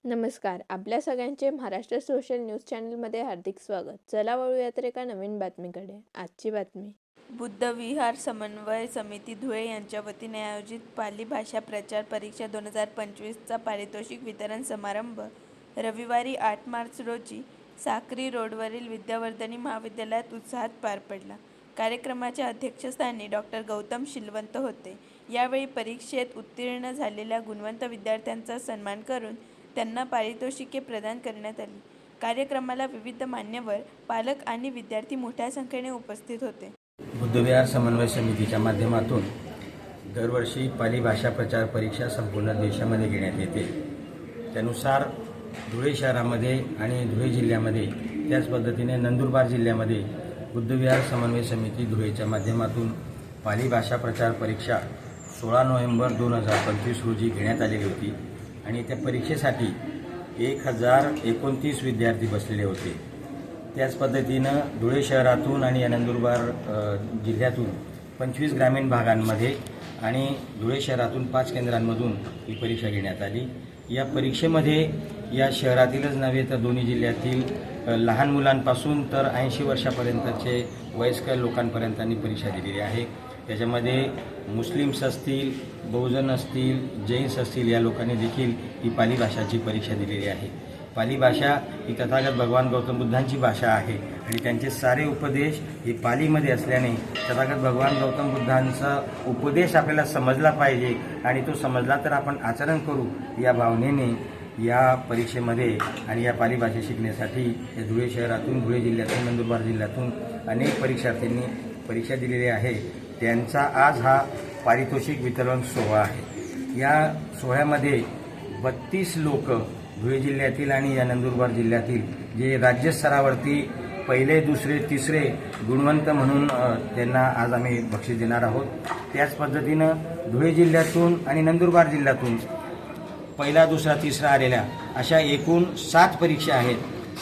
नमस्कार. आपल्या सगळ्यांचे महाराष्ट्र सोशल न्यूज चॅनलमध्ये हार्दिक स्वागत. चला वळूयात एका नवीन बातमीकडे. आजची बातमी. बुद्ध विहार समन्वय समिती धुळे यांच्या वतीने आयोजित पाली भाषा प्रचार परीक्षा 2025चा पारितोषिक वितरण समारंभ रविवारी 8 मार्च रोजी साक्री रोडवरील विद्यावर्धिनी महाविद्यालयात उत्साहात पार पडला. कार्यक्रमाच्या अध्यक्षस्थानी डॉक्टर गौतम शिलवंत होते. यावेळी परीक्षेत उत्तीर्ण झालेल्या गुणवंत विद्यार्थ्यांचा सन्मान करून त्यांना पारितोषिके प्रदान करण्यात आली. कार्यक्रमाला विविध मान्यवर, पालक आणि विद्यार्थी मोठ्या संख्येने उपस्थित होते. बुद्ध विहार समन्वय समितीच्या माध्यमातून दरवर्षी पाली भाषा प्रचार परीक्षा संपूर्ण देशामध्ये घेण्यात येते. त्यानुसार धुळे शहरामध्ये आणि धुळे जिल्ह्यामध्ये, त्याच पद्धतीने नंदुरबार जिल्ह्यामध्ये बुद्ध विहार समन्वय समिती धुळेच्या माध्यमातून पाली भाषा प्रचार परीक्षा 16 नोव्हेंबर 2025 रोजी घेण्यात आलेली होती आणि त्या परीक्षेसाठी 1029 विद्यार्थी बसलेले होते. त्याच पद्धतीनं धुळे शहरातून आणि या नंदुरबार जिल्ह्यातून 25 ग्रामीण भागांमध्ये आणि धुळे शहरातून 5 केंद्रांमधून ही परीक्षा घेण्यात आली. या परीक्षेमध्ये या शहरातीलच नव्हे तर दोन्ही जिल्ह्यातील लहान मुलांपासून तर 80 वर्षापर्यंतचे वयस्कर लोकांपर्यंतांनी परीक्षा दिलेली आहे. त्याच्यामध्ये मुस्लिम्स असतील, बहुजन असतील, जैन्स असतील, या लोकांनी देखील ही पाली भाषाची परीक्षा दिलेली आहे. पाली भाषा ही तथागत भगवान गौतम बुद्धांची भाषा आहे आणि त्यांचे सारे उपदेश हे पालीमध्ये असल्याने तथागत भगवान गौतम बुद्धांचा उपदेश आपल्याला समजला पाहिजे आणि तो समजला तर आपण आचरण करू या भावनेने या परीक्षेमध्ये आणि या पाली भाषा शिकण्यासाठी या धुळे शहरातून, धुळे जिल्ह्यातून, नंदुरबार जिल्ह्यातून अनेक परीक्षार्थींनी परीक्षा दिलेली आहे. त्यांचा आज हा पारितोषिक वितरण सोहळा आहे. या सोहळ्यामध्ये 32 लोक धुळे जिल्ह्यातील आणि या नंदुरबार जिल्ह्यातील जे राज्यस्तरावरती पहिले, दुसरे, तिसरे गुणवंत म्हणून त्यांना आज आम्ही बक्षीस देणार आहोत. त्याच पद्धतीनं धुळे जिल्ह्यातून आणि नंदुरबार जिल्ह्यातून पहिला, दुसरा, तिसरा आलेल्या अशा एकूण 7 परीक्षा आहेत.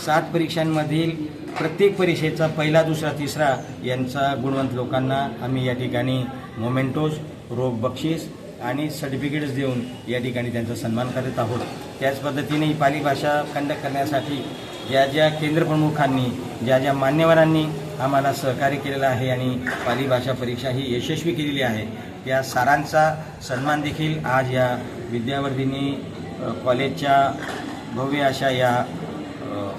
7 परीक्षांमधील प्रत्येक परीक्षेचा पहिला, दुसरा, तिसरा यांचा गुणवंत लोकांना आम्ही या ठिकाणी मोमेंटोज, रोख बक्षीस आणि सर्टिफिकेट्स देऊन या ठिकाणी त्यांचा सन्मान करत आहोत. त्याच पद्धतीने ही पाली भाषा कंडक्ट करण्यासाठी ज्या ज्या केंद्रप्रमुखांनी, ज्या ज्या मान्यवरांनी आम्हाला सहकार्य केलेलं आहे आणि पाली भाषा परीक्षा ही यशस्वी केलेली आहे, त्या सारांचा सन्मान देखील आज या विद्यावर्धिनी कॉलेजच्या भव्य अशा या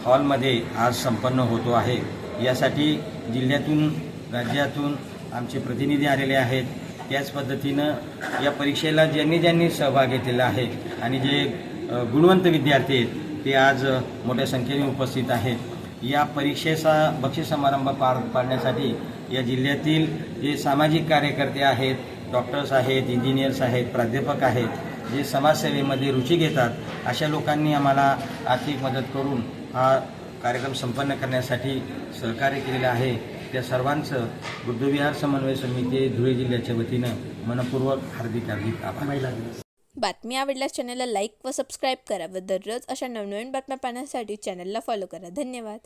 हॉलमध्ये आज संपन्न होतो आहे. यासाठी जिल्ह्यातून, राज्यातून आमचे प्रतिनिधी आलेले आहेत. त्याच पद्धतीनं या परीक्षेला ज्यांनी सहभाग घेतलेला आहे आणि जे गुणवंत विद्यार्थी आहेत ते आज मोठ्या संख्येने उपस्थित आहेत. या परीक्षेचा बक्षीस समारंभ पार पाडण्यासाठी या जिल्ह्यातील जे सामाजिक कार्यकर्ते आहेत, डॉक्टर्स आहेत, इंजिनियर्स आहेत, प्राध्यापक आहेत, जे समाजसेवेमध्ये रुची घेतात, अशा लोकांनी आम्हाला आर्थिक मदत करून हा कार्यक्रम संपन्न करण्यासाठी सहकार्य केलेलं आहे. त्या सर्वांचं बुद्ध विहार समन्वय समिती धुळे जिल्ह्याच्या वतीनं मनपूर्वक हार्दिक आभार. बातमी आवडल्यास चॅनलला लाईक व सबस्क्राईब करा व दररोज अशा नवनवीन बातम्या पाहण्यासाठी चॅनलला फॉलो करा. धन्यवाद.